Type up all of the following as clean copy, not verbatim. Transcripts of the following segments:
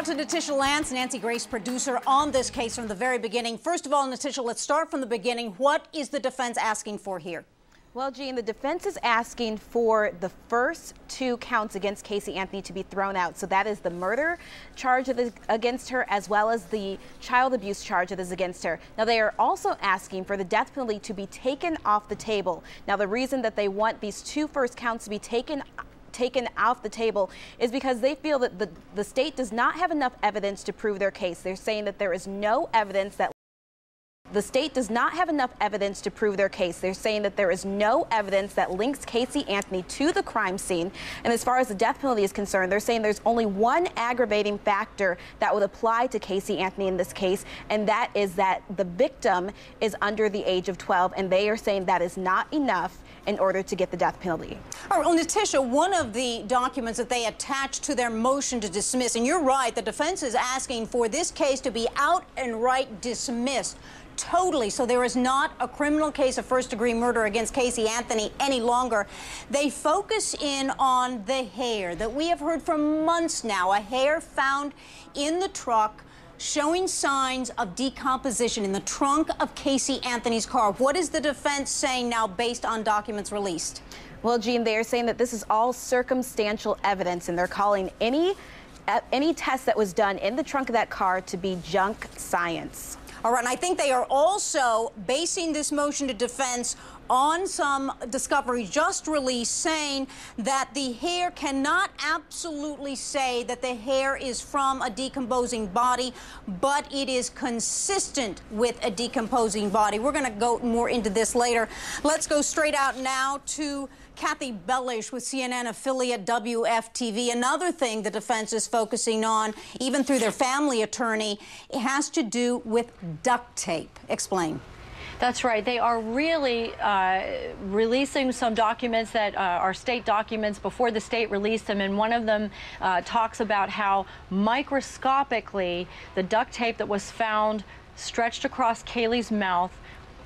out to Natisha Lance, Nancy Grace, producer on this case from the very beginning. First of all, Natisha, let's start from the beginning. What is the defense asking for here? Well, Jean, the defense is asking for the first 2 counts against Casey Anthony to be thrown out. So that is the murder charge against her, as well as the child abuse charge that is against her. Now, they are also asking for the death penalty to be taken off the table. Now, the reason that they want these 2 first counts to be taken off the table is because they feel that the state does not have enough evidence to prove their case. They're saying that there is no evidence that the state does not have enough evidence to prove their case. They're saying that there is no evidence that links Casey Anthony to the crime scene. And as far as the death penalty is concerned, they're saying there's only one aggravating factor that would apply to Casey Anthony in this case, and that is that the victim is under the age of 12, and they are saying that is not enough in order to get the death penalty. All right, well, Natisha, one of the documents that they attached to their motion to dismiss, and you're right, the defense is asking for this case to be out and right dismissed. Totally. So there is not a criminal case of first-degree murder against Casey Anthony any longer. They focus in on the hair that we have heard for months now, a hair found in the truck showing signs of decomposition in the trunk of Casey Anthony's car. What is the defense saying now based on documents released? Well, Jean, they are saying that this is all circumstantial evidence, and they're calling any test that was done in the trunk of that car to be junk science. All right, and I think they are also basing this motion to defense on some discovery just released saying that the hair cannot absolutely say that the hair is from a decomposing body, but it is consistent with a decomposing body. We're going to go more into this later. Let's go straight out now to Kathy Bellish with CNN affiliate WFTV. Another thing the defense is focusing on, even through their family attorney, it has to do with duct tape. Explain. That's right. They are really releasing some documents that are state documents before the state released them, and one of them talks about how microscopically the duct tape that was found stretched across Caylee's mouth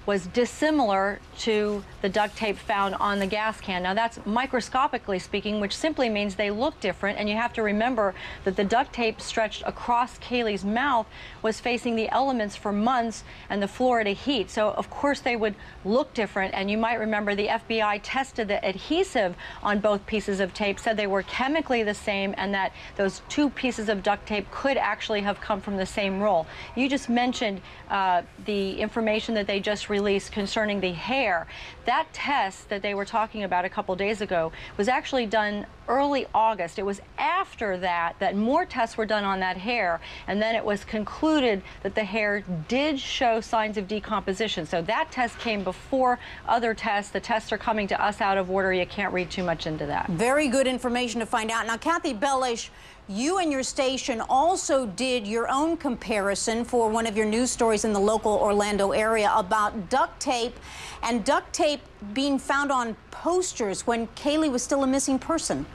was dissimilar to the duct tape found on the gas can. Now, that's microscopically speaking, which simply means they look different, and you have to remember that the duct tape stretched across Caylee's mouth was facing the elements for months and the Florida heat, so of course they would look different. And you might remember the FBI tested the adhesive on both pieces of tape, said they were chemically the same, and that those 2 pieces of duct tape could actually have come from the same roll. You just mentioned the information that they just released concerning the hair. That test that they were talking about a couple days ago was actually done early August. It was after that more tests were done on that hair, and then it was concluded that the hair did show signs of decomposition. So that test came before other tests. The tests are coming to us out of order. You can't read too much into that. Very good information to find out. Now, Kathy Bellish, you and your station also did your own comparison for one of your news stories in the local Orlando area about duct tape, and duct tape being found on posters when Caylee was still a missing person.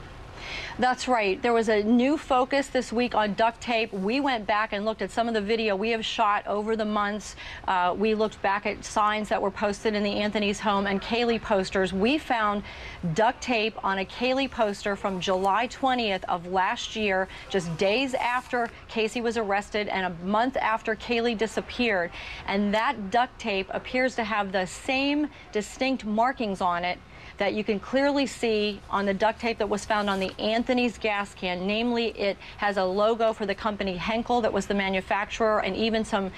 That's right. There was a new focus this week on duct tape. We went back and looked at some of the video we have shot over the months. We looked back at signs that were posted in the Anthony's home and Caylee posters. We found duct tape on a Caylee poster from July 20th of last year, just days after Casey was arrested and a month after Caylee disappeared. And that duct tape appears to have the same distinct markings on it that you can clearly see on the duct tape that was found on the Anthony's gas can. Namely, it has a logo for the company Henkel that was the manufacturer, and even some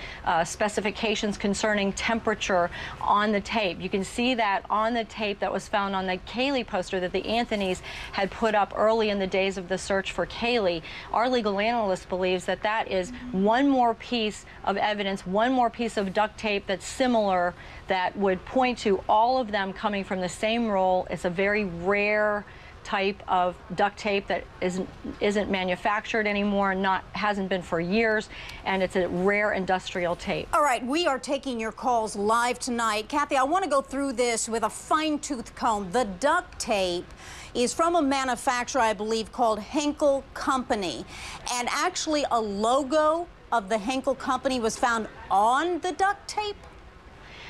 specifications concerning temperature on the tape. You can see that on the tape that was found on the Caylee poster that the Anthony's had put up early in the days of the search for Caylee. Our legal analyst believes that that is one more piece of evidence, one more piece of duct tape that's similar, that would point to all of them coming from the same roll. It's a very rare type of duct tape that isn't manufactured anymore, hasn't been for years, and it's a rare industrial tape. All right, we are taking your calls live tonight. Kathy, I want to go through this with a fine-tooth comb. The duct tape is from a manufacturer, I believe, called Henkel Company, and actually a logo of the Henkel Company was found on the duct tape?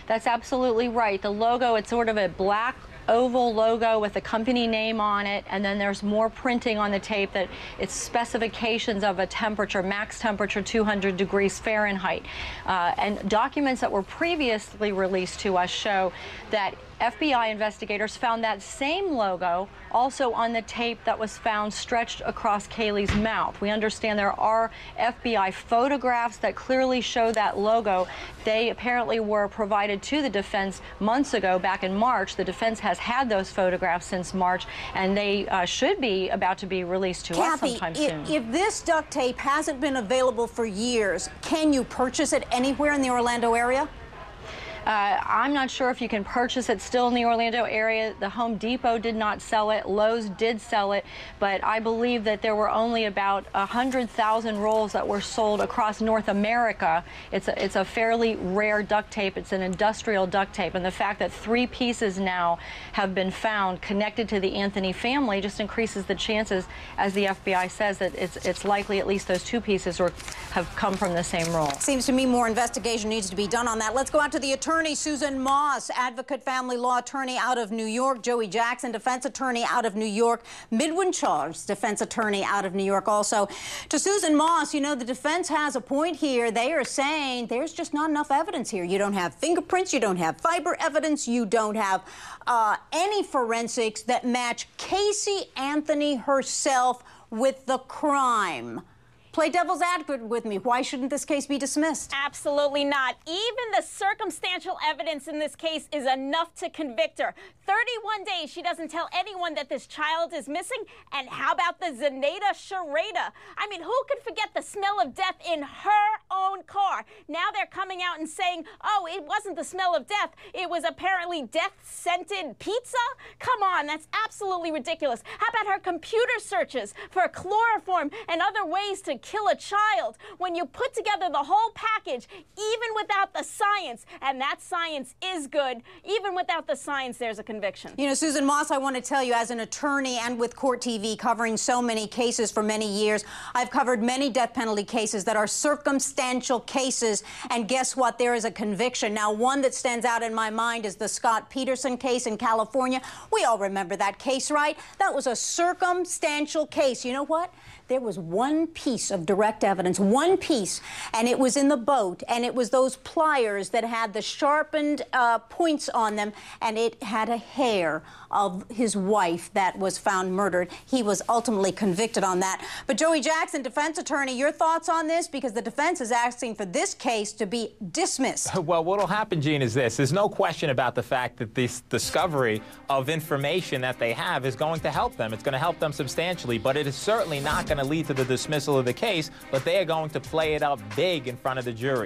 That's absolutely right. The logo, it's sort of a black oval logo with the company name on it, and then there's more printing on the tape that it's specifications of a temperature, max temperature 200 degrees Fahrenheit. And documents that were previously released to us show that FBI investigators found that same logo also on the tape that was found stretched across Caylee's mouth. We understand there are FBI photographs that clearly show that logo. They apparently were provided to the defense months ago, back in March. The defense has had those photographs since March, and they should be about to be released to us sometime soon. If this duct tape hasn't been available for years, can you purchase it anywhere in the Orlando area? I'm not sure if you can purchase it still in the Orlando area. The Home Depot did not sell it. Lowe's did sell it, but I believe that there were only about 100,000 rolls that were sold across North America. It's a fairly rare duct tape. It's an industrial duct tape, and the fact that 3 pieces now have been found connected to the Anthony family just increases the chances, as the FBI says, that it's likely at least those 2 pieces have come from the same roll. Seems to me more investigation needs to be done on that. Let's go out to the attorney, Susan Moss, advocate, family law attorney out of New York. Joey Jackson, defense attorney out of New York. Midwin Charles, defense attorney out of New York also. To Susan Moss, you know, the defense has a point here. They are saying there's just not enough evidence here. You don't have fingerprints, you don't have fiber evidence, you don't have any forensics that match Casey Anthony herself with the crime. Play devil's advocate with me. Why shouldn't this case be dismissed? Absolutely not. Even the circumstantial evidence in this case is enough to convict her. 31 days she doesn't tell anyone that this child is missing. And how about the Zenaida Sharada? I mean, who could forget the smell of death in her own car? Now they're coming out and saying, oh, it wasn't the smell of death. It was apparently death-scented pizza? Come on, that's absolutely ridiculous. How about her computer searches for chloroform and other ways to kill a child? When you put together the whole package, even without the science, and that science is good, even without the science, there's a conviction. You know, Susan Moss, I want to tell you, as an attorney and with Court TV covering so many cases for many years, I've covered many death penalty cases that are circumstantial cases, and guess what? There is a conviction. Now, one that stands out in my mind is the Scott Peterson case in California. We all remember that case, right? That was a circumstantial case. You know what? There was one piece of direct evidence, one piece, and it was in the boat, and it was those pliers that had the sharpened points on them, and it had a hair of his wife that was found murdered. He was ultimately convicted on that. But Joey Jackson, defense attorney, your thoughts on this? Because the defense is asking for this case to be dismissed. Well, what will happen, Gene, is this. There's no question about the fact that this discovery of information that they have is going to help them. It's going to help them substantially, but it is certainly not going to lead to the dismissal of the case, but they are going to play it up big in front of the jury.